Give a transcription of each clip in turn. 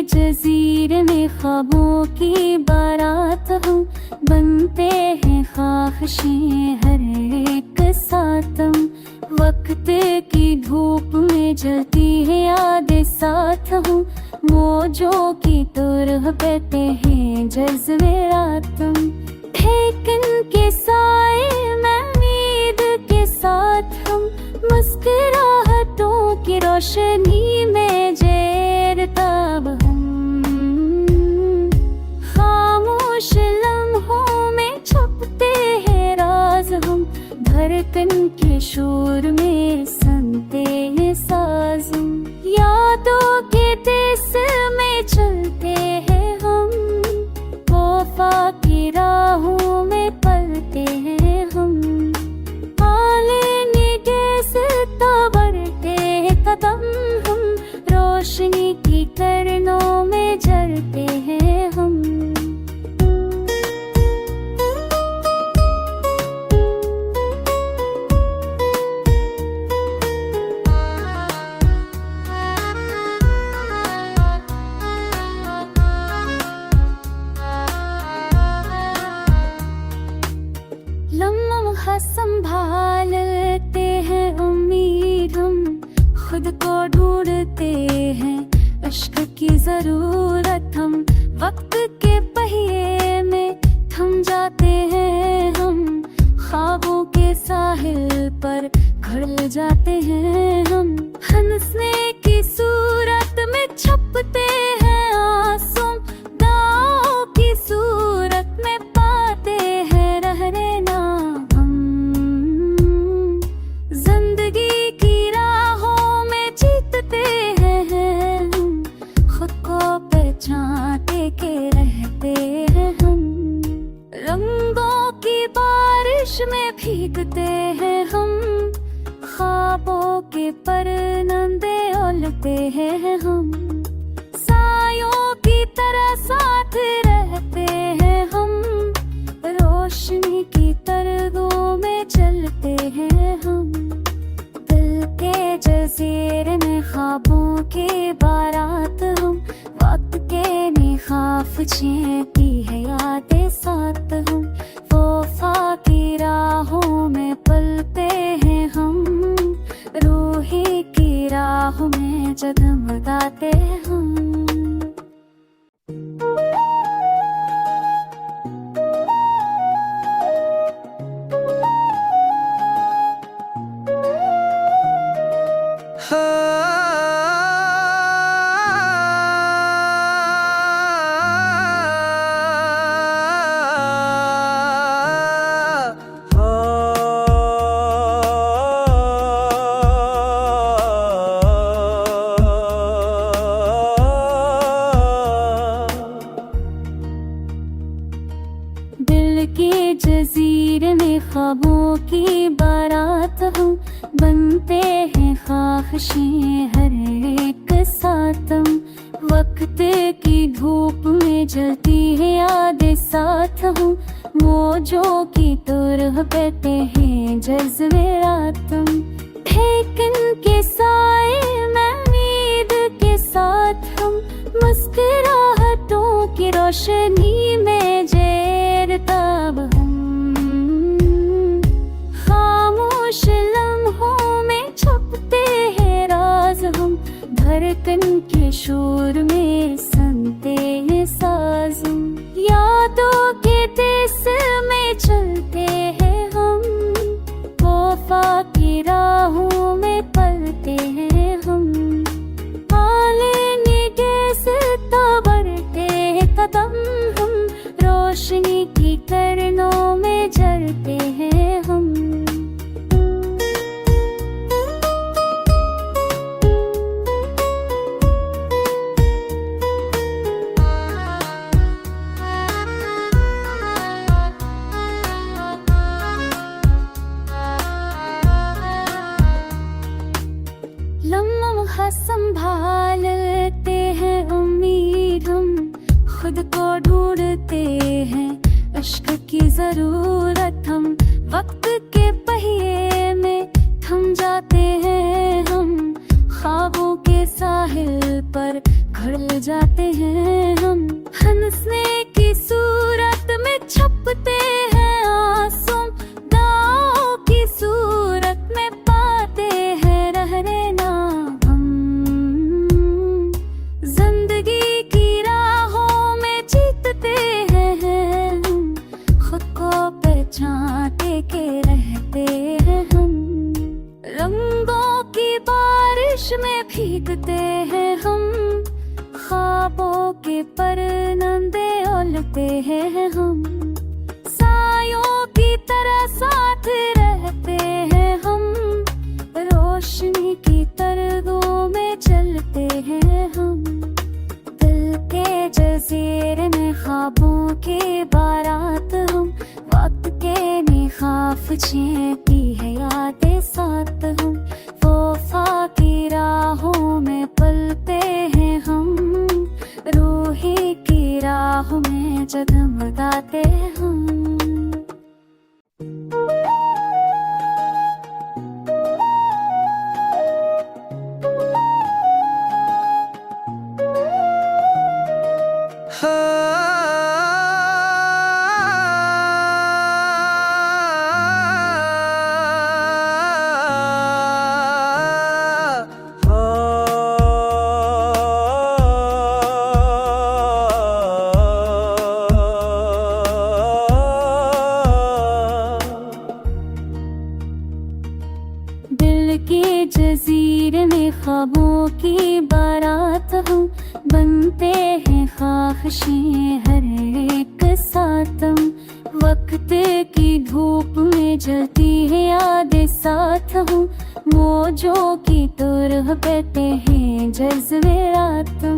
जजीरे में ख्वाबों की बारात हम बनते हैं ख्वाहिशें हर एक साथम। वक्त की धूप में जलती है यादें साथ हम, मौजों की तरह बहते हैं जज्बे रातम। ठेकन के साए में उम्मीद के साथ हम, मुस्कुराहटों की रोशनी में जैरताब हम। खामोश लम्हों में छुपते हैं राज हम, धड़कन के शोर में सुनते हैं साज हम। यादों के देश में चलते हैं हम, वफा की राहों में पलते हैं हम। आलेंगे जैसे बढ़ते कदम हम, रोशनी की किरणों में जलते हैं हम। लम्हा संभालते हैं उम्मीद हम, खुद को ढूंढते हैं इश्क की जरूरत हम। वक्त के पहिए में थम जाते हैं हम, ख्वाबों के साहिल पर खड़े जाते हैं हम। हंसने की सूरत में छुपते हैं आंसू, दांव की सूरत में पाते हैं रहना हम। जिंदगी की राहों में जीतते हैं हम, खुद को पहचानते के रहते हैं हम। रंगों की बारिश में भीगते हैं हम, ख्वाबों के परनंदे उलते हैं हम। सायों की तरह साथ रहते हैं हम, रोशनी की तरंगों में चलते हैं हम। दिल के जजीरे में ख्वाबों की बारात हम, वक्त के निखाफ छेती है यादें साथ हम। वफा की राहों में पलते हैं हम, रूही की राहों में जगमगाते हम। दिल के जजीरे में ख्वाबों की बारात हम बनते हैं ख्वाहिशें हर एक साथम। वक्त की धूप में जलती है यादें साथ हम, मौजों की तरह बहते हैं जज्बे रातम। ठेकन के साए में उम्मीद के साथ हम, मुस्कुराहटों की रोशनी में जैरताब हम। खामोश लम्हों में छुपते हैं राज हम, धड़कन के शोर में सुनते हैं साज हम। यादों के देश में चलते हैं हम, वफा की राहों में पलते हैं हम। आलेंगे जैसे बढ़ते कदम हम, रोशनी की किरणों में जलते हैं हम। लम्हा संभालते हैं उम्मीद हम, खुद को ढूंढते हैं इश्क की जरूरत हम। वक्त के पहिए में थम जाते हैं हम, ख्वाबों के साहिल पर घुल जाते हैं हम। हंसने की सूरत में छपते हैं आंसू, दांव की सूरत में पाते हैं रहने ना हम। जिंदगी की राहों में जीतते हैं हम, खुद को पहचानते के रहते हैं हम। रंगों की बारिश में भीगते हैं हम, ख्वाबों के परनंदे उलते हैं हम। सायों की तरह साथ रहते हैं हम, रोशनी की तरंगों में चलते हैं हम। दिल के जजीरे में ख्वाबों की बारात हम, वक्त के निखाफ छेती है यादें साथ हम। वफा की राहों में पलते हैं हम, रूही की राहों में जगमगाते हम। दिल के जजीरे में ख्वाबों की बारात हम, बनते हैं ख्वाहिशें हर एक साथ हम। वक्त की धूप में जलती है यादें साथ हम, मौजों की तरह बहते हैं जज्बे रात हम।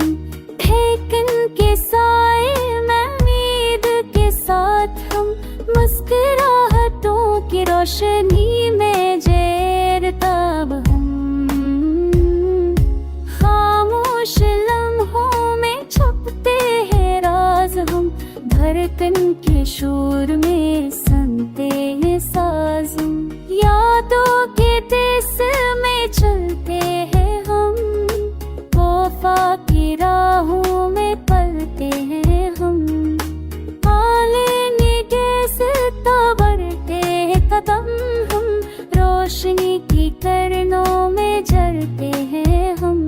ठेकन के साए में उम्मीद के साथ हम, मुस्कुराहटों की रोशनी में तब हम। खामोश लम्हों में छुपते हैं राज हम, धड़कन के शोर में सुनते हैं साज हम। यादों के देश में चलते हैं हम, वफा की राहों में पलते हैं हम। आलेंगे कैसे बढ़ते कदम हम, रोशनी की किरणों में जलते हैं हम।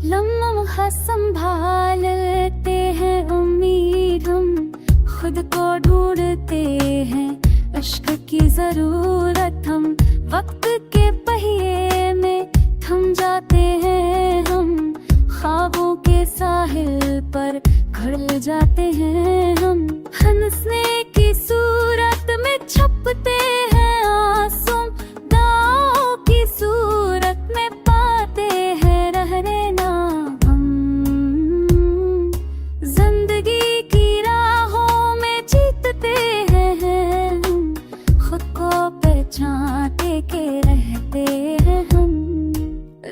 लम्हा संभालते हैं उम्मीद हम, खुद को ढूंढते हैं इश्क की जरूरत हम। वक्त के पहिए में थम जाते हैं हम, ख्वाबों के साहिल पर घुल जाते हैं हम। हंसने की सूरत में छपते हैं आंसू, दांव की सूरत में पाते हैं रहने ना हम। जिंदगी की राहों में जीतते हैं हम, खुद को पहचानते के रहते हैं हम।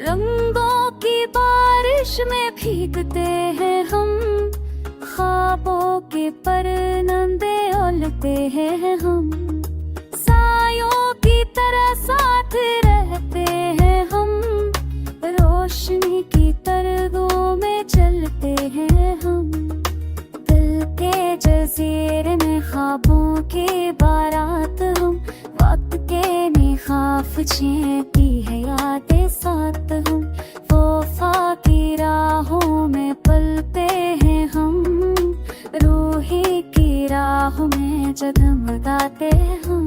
रंगों की बारिश में भीगते हैं हम, ख्वाबों के परनंदे उलते हैं हम। सायों की तरह साथ रहते हैं हम, रोशनी की तरंगों में चलते हैं हम। दिल के जजीरे में ख्वाबों की बारात हम, वक्त के निखाफ छेती है यादें साथ हम। वफा की राहों में पलते हैं हम, रूही की राहों में जगमगाते हम।